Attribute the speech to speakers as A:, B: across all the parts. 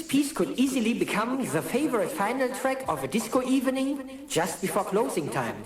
A: piece could easily become the favorite final track of a disco evening just before closing time.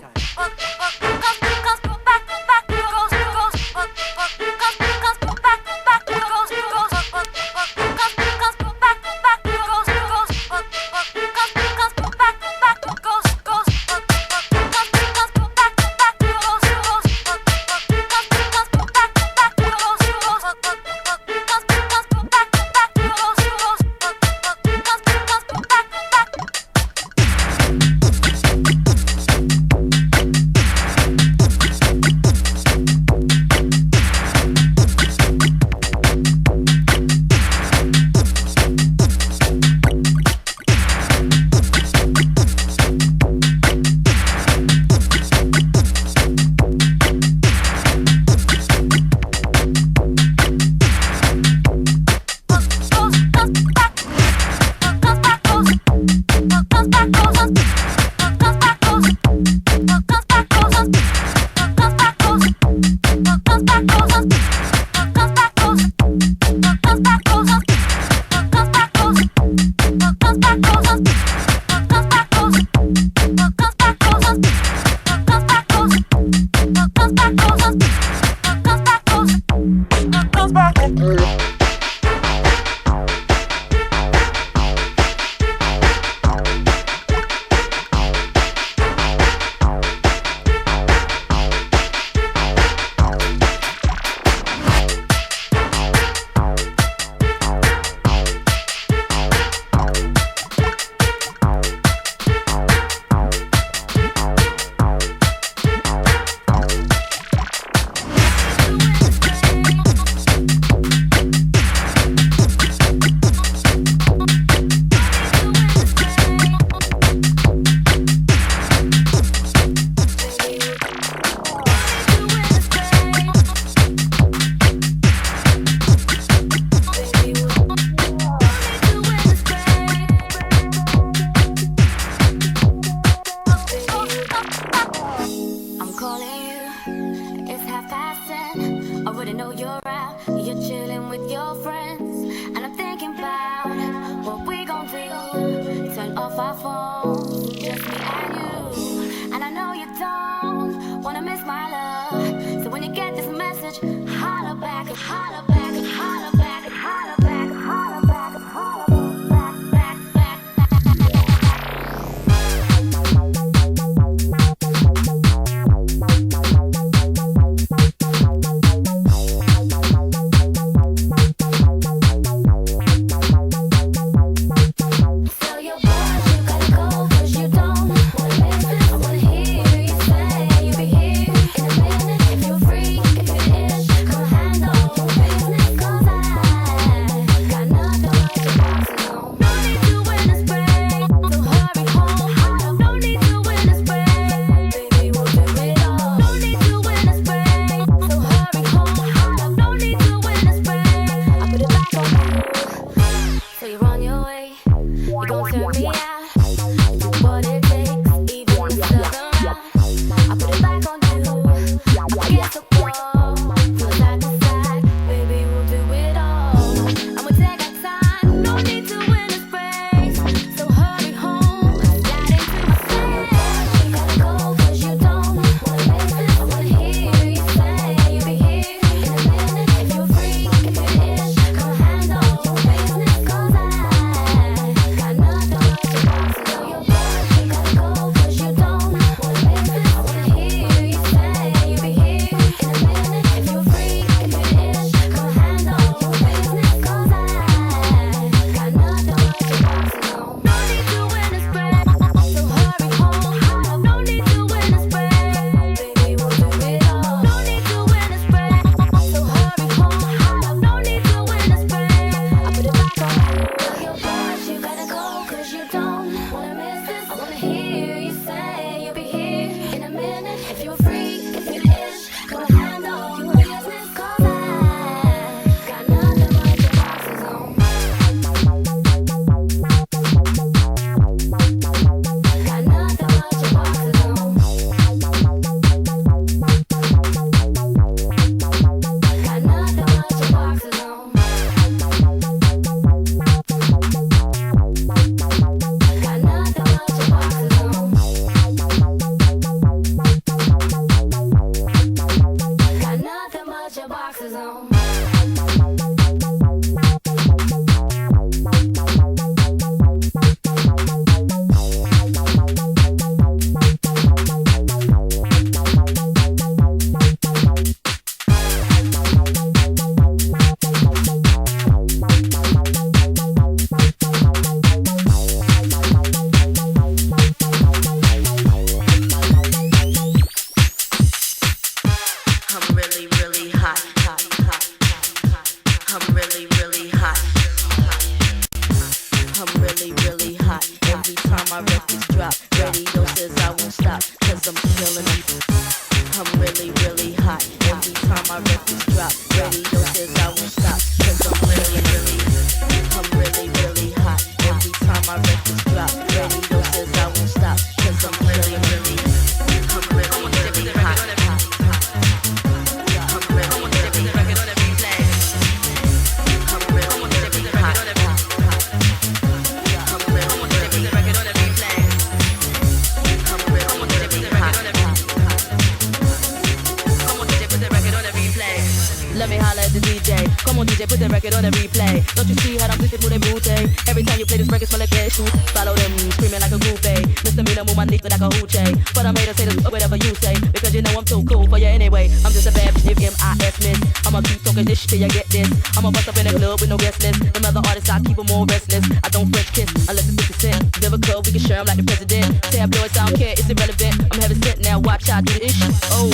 B: record on a replay. Don't you see how I'm twisted with a booty? Every time you play this record, smell like cat shoot. Follow them, screaming like a groupie. Misdemeanor, move my knees like a hoochie. But I'm haters, whatever you say, because you know I'm too cool for you anyway. I'm just a bad bitch, M.I.S. miss. I'ma keep talking this shit till you get this. I'ma bust up in the club with no guest list. Them other artists, I keep them more restless. I don't French kiss unless it's 50 cent. Never club, we can share them like the president. Tabloids, I don't care, it's irrelevant. I'm heaven sent now, watch how I do this shit. Oh,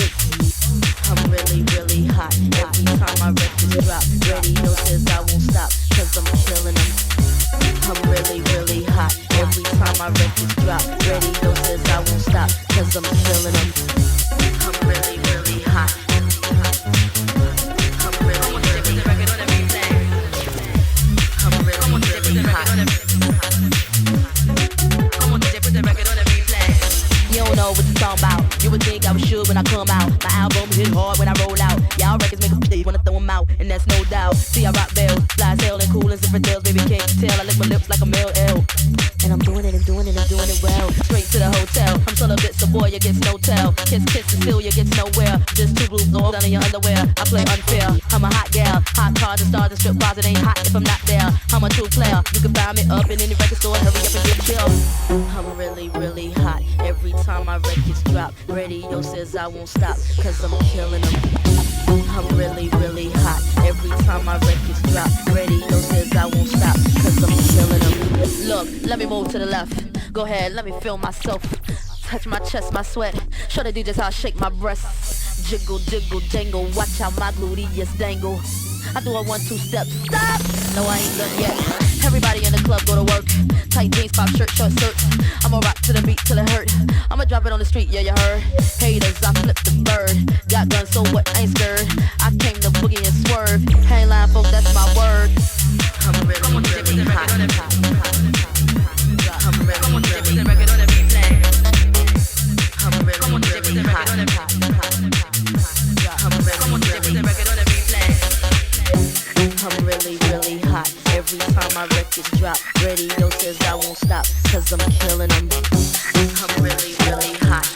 B: I'm really, really hot. Every time my records drop, radio says I won't stop, cause I'm killing them. I'm really, really hot. Every time my records drop, radio says I won't stop, cause I'm killing them. I'm really, really hot. I'm really, really hot. I'm really, really hot. You don't know what you're talking about. You would think I was sure when I come out. My album hit hard when I roll out. Y'all records make a play, wanna throw them out, and that's no doubt. See, I rock bells, fly as hell and cool as different tales. Baby, can't you tell? I lick my lips like a male L. And I'm doing it, I'm doing it, I'm doing it well. Straight to the hotel. I'm celibate, so boy, you gets no tell. Kiss, kiss, and still you gets nowhere. Just two blues all down in your underwear. I play unfair. I'm a hot gal. Hot cars and stars and strip bars. It ain't hot if I'm not there. I'm a true player. You can buy me up in any record store. Hurry up and get chill. I'm really, really hot. Every time my records drop, radio says I won't stop, cause I'm killing them. I'm really, really hot. Every time my records drop, radio says I won't stop, cause I'm killing them. Look, let me move to the left. Go ahead, let me feel myself. Touch my chest, my sweat. Show the DJ how I shake my breasts. Jiggle, jiggle, jangle. Watch how my gluteus dangle. I do a 1-2 step. Stop! No, I ain't done yet. Everybody in the club go to work. Tight jeans, pop shirt, short skirts. I'ma rock to the beat till it hurt. I'ma drop it on the street, yeah, you heard. Haters, I flip the bird. Got guns, so what? I ain't scared. I came to boogie and swerve. Ain't lying, folks, that's my word. I'm really, really hot. I'm really, really hot. I'm really, really hot. I'm really, really hot. Every time my records drop, radio says I won't stop, cause I'm killing them. I'm really, really hot.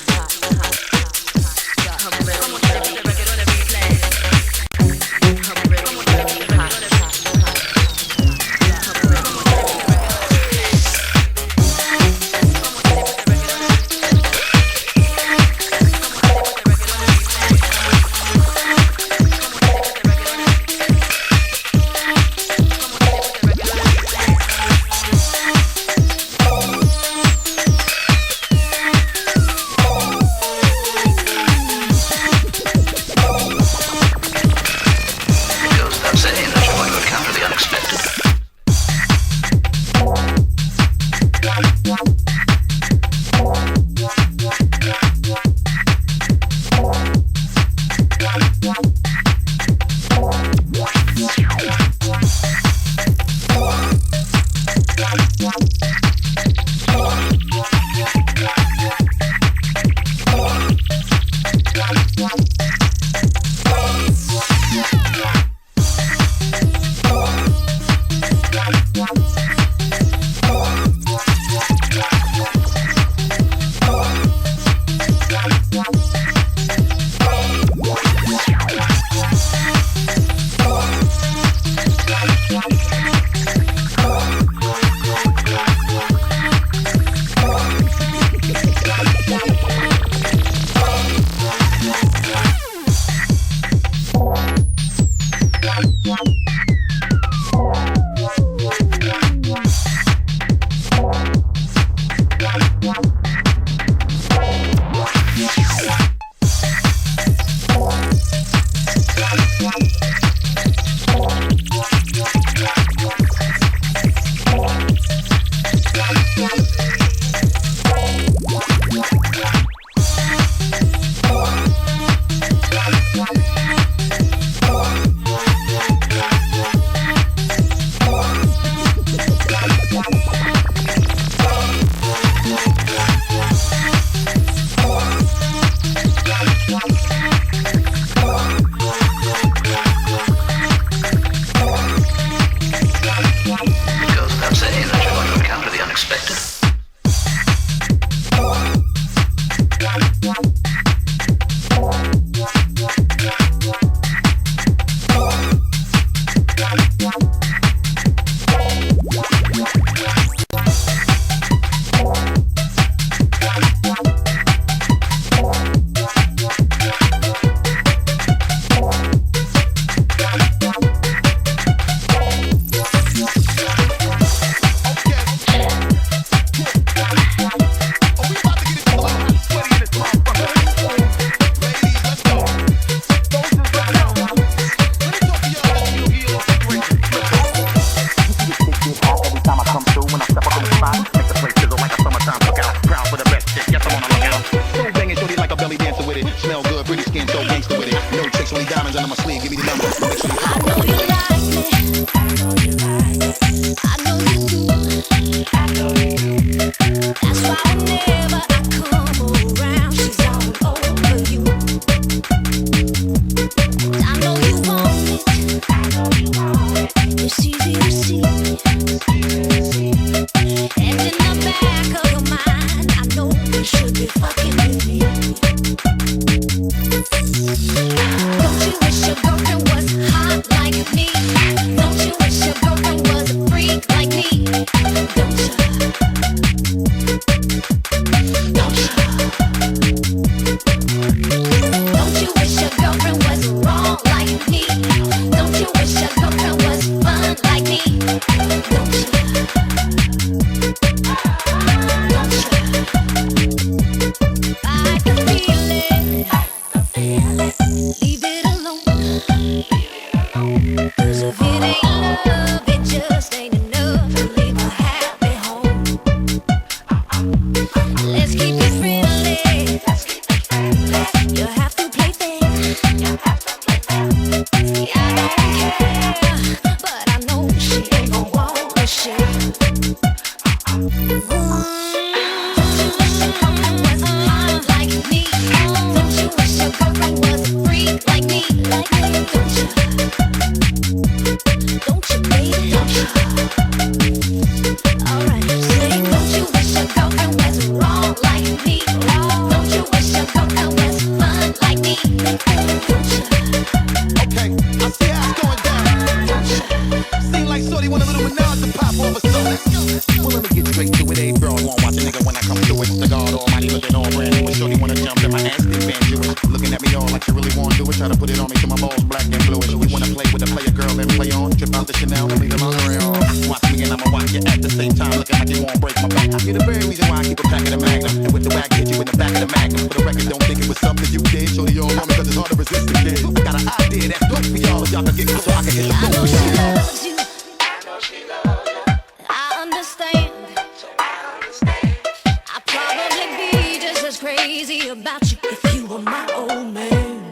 B: I'm really, really hot. I'm really, really hot.
C: start to pop all of a sudden. Well, let me get straight to it. Hey, bro, I won't watch a nigga when I come to it. The God Almighty looking all brand new. Shorty wanna jump in my ass, dip and Jewish. Looking at me all like you really wanna do it. Try to put it on me till my balls black and bluish. You wanna play with a player girl, let me play on. Trip out the Chanel and leave the lingerie on. Watch me and I'ma watch you at the same time. Looking like you won't break my back. You're the very reason why I keep a pack of the Magnum. And with the wag, hit you in the back of the Magnum. For the record, don't think it was something you did. Shorty all on me cause it's hard to resist the kid. I got an idea that's dope for y'all. If y'all can get close so I can hit the floor for y'all.
D: I know she loves you. I understand. I'd probably be just as crazy about you if you were my old man.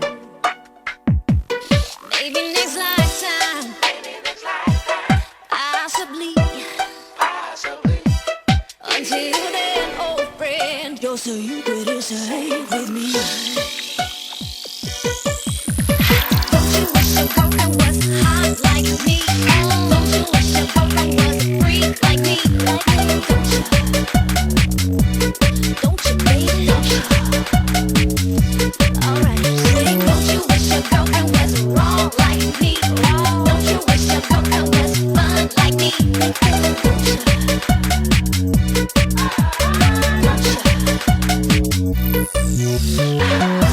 D: Maybe next lifetime. Possibly. Until then, old friend, you're so ubiquitous, stay with me. Don't you wish your girlfriend was hot like me? Don't you wish your girlfriend was a freak like me? Don't you, baby? Don't you? Alright, sing. Don't you wish your girlfriend was wrong like me? Don't you wish your girlfriend was fun like me? Don't you? Don't you?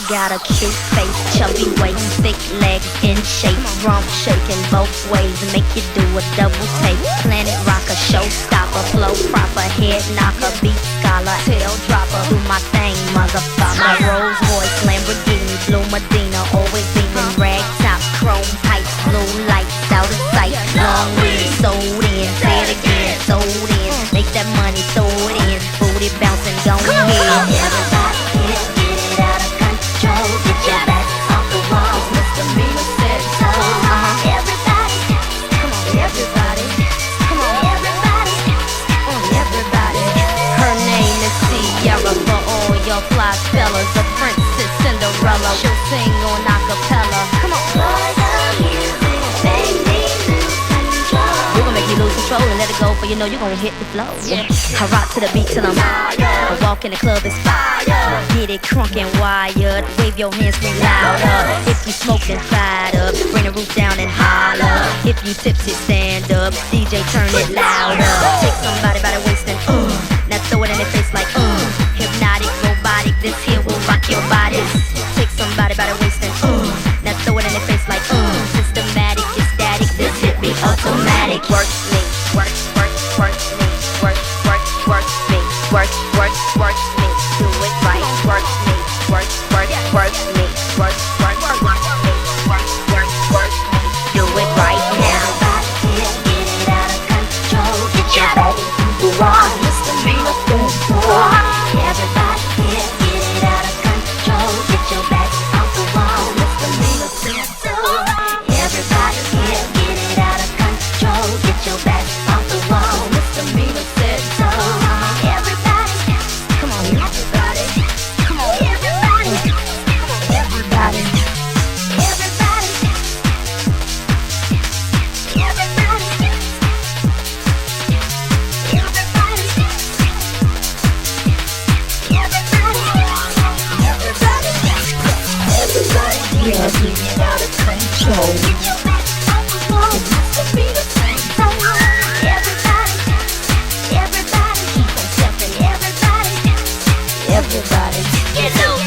D: got a cute face, chubby waist, thick legs in shape, rump shaking both ways, make you do a double take. Planet rocker, showstopper, flow proper, head knocker, beat scholar, tail dropper, do my thing, motherfucker. My Rolls Royce, Lamborghini, blue Medina, always beaming, rag top, chrome pipes, blue lights, out of sight, long weed, sold in, say it again, sold in, make that money, throw it in, booty bouncing, go ahead. Everybody get it out of control, get your back off the walls, Mr. Mima said so. Everybody, come on, everybody, come on, everybody, everybody. Her name is Sierra for all your fly fellas, a princess Cinderella, she'll sing on acapella. Come on, boy, the music make me lose control. We're gonna make you lose control and let it go, for you know you're gonna hit the flow. Yeah. I rock to the beat till I'm fired. I walk in the club, it's fire. Get it crunk and wired. Wave your hands, scream louder. If you smoke, then fired up. Bring the roof down and holler. If you tipsy, stand up. DJ, turn it louder. Take somebody by the waist and now throw it in their face like hypnotic, robotic. This here will rock your bodies. Take somebody by the waist and now throw it in their face like systematic, ecstatic. This hit me automatic. Work me, work, work, work me, work, work, work me, work, work, work me. Do it right. Work me, work, work, work me, work, work, work me, work, work, work me. Do it right now. Everybody get it out of control. Get your body to the wall, Mr. Mima said so. Everybody get it out of control. Get your back off the wall, Mr. Mima said so. Everybody get it out of control. Get your back off the wall, Mr. Mima said so. Everybody, come on, everybody, come on, everybody, everybody, everybody, everybody, everybody, yeah, get it out of control. Get your back off the wall, Mr. Mima said so. Everybody, everybody, keep on stepping, everybody, everybody, get loose.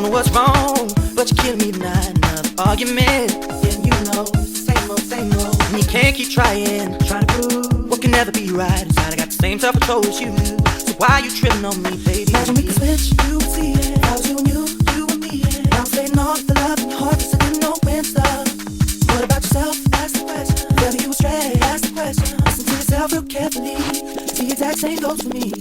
E: know what's wrong, but you're killing me tonight. Another argument, yeah, you know, same old. And you can't keep trying to prove what can never be right. Inside I got the same self-control as you. So why you tripping on me, baby? Imagine we could switch, you would see it. How you and you and me, yeah. Now I'm saying all the love in your heart, cause I didn't know when stuff. What about yourself? Ask the question. Whether you astray, ask the question. Listen to yourself real carefully. The exact same goes for me.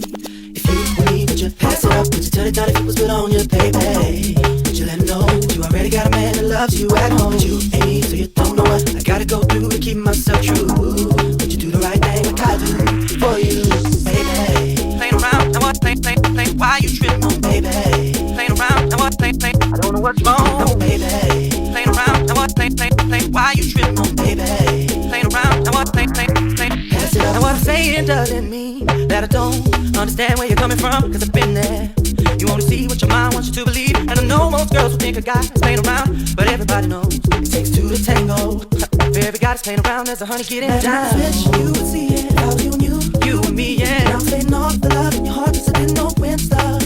E: If you were me, would you pass it up? Would you turn it down if it was good on you, baby? Would you let him know you already got a man that loves you at home? You ain't me, so you don't know what I gotta go through to keep myself true. Would you do the right thing like I do for you, baby? Playing around, now what, play, why you tripping on, baby? Playing around, now what, play, I don't know what's wrong, no, baby. Playing around, now what, play, why you tripping on, baby? Playing around, now what, play, pass it up. Now what I'm saying doesn't mean that I don't understand where you're coming from, cause I've been there. You only see what your mind wants you to believe. And I know most girls will think a guy is playing around, but everybody knows it takes two to tango. For every guy that's playing around, there's a honey getting down. You would see it, how you and me, yeah. Now I'm saying all the love in your heart, cause I didn't know when stuff.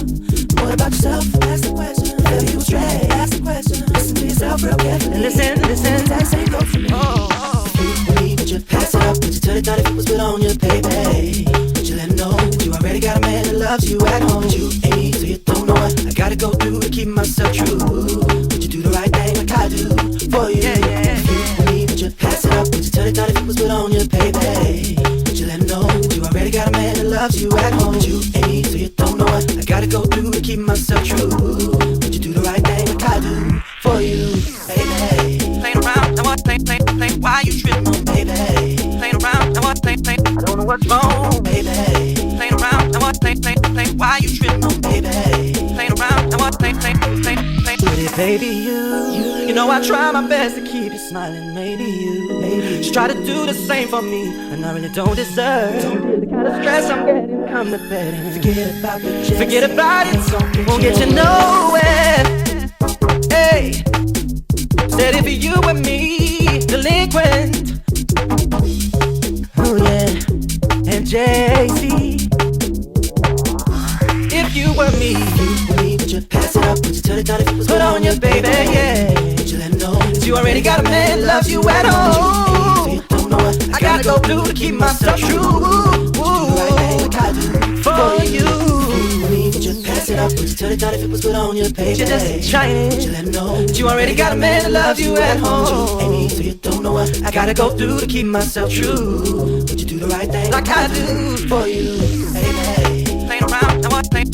E: What about yourself? Ask the question. Whether you astray, ask the question. Listen to yourself real carefully. Listen. That same goes for me. If you me, would you pass it up? Would you turn it down if it was good on you, baby? Would you let him know you already got a man that loves you at home? You ain't me, so you don't know what I gotta go through to keep myself true. Would you do the right thing like I do for you? Yeah. If you me, would you pass it up? Would you turn it down if it was good on you, baby? Would you let him know you already got a man that loves you at home? You ain't me, so you don't know what I gotta go through to keep myself true. Would you do the right thing like I do for you, baby? Playing around, now what, play, why you tripping on, baby? Playing around, now what, play, I don't know what's wrong, baby. Playing around, now what, play, why you tripping on, baby? Playing around, now what, play. Pretty baby, you know I try my best to keep you smiling. Maybe you should try to do the same for me, and I really don't deserve the kind of stress I'm getting. Come to bed and forget about it. Won't get you nowhere. Hey, said it for you and me, delinquent. Oh yeah, and JC. If you were me, would you pass it up? Would you turn it down if it was put on you, baby? Yeah. Would you let him know that you already got a man that loves you at home? So you don't know what I gotta go through to keep myself true. Would you do the right thing like I do for you? Would you pass it up? Would you turn it down if it was put on you, baby? You're just trying. Would you let him know that you already got a man that loves you at home? You ain't me, so you don't know what I gotta go through to keep myself true. Would you do the right thing like I do for you, baby? Playing around, now what, play,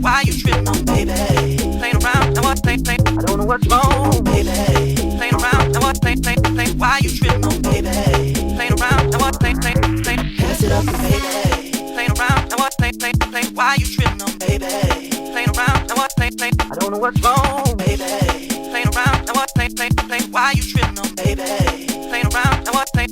E: why you tripping on, baby? Playing around, now what, play, I don't know what's wrong, baby. Playing around, now what, play, why you tripping on, baby? Playing around, now what, play, pass it up, baby. Playing around, now what, play, why you tripping on, baby? Playing around, now what, play, I don't know what's wrong, baby. Playing around, now what, play, why you tripping on, baby? Playing around, now what, play,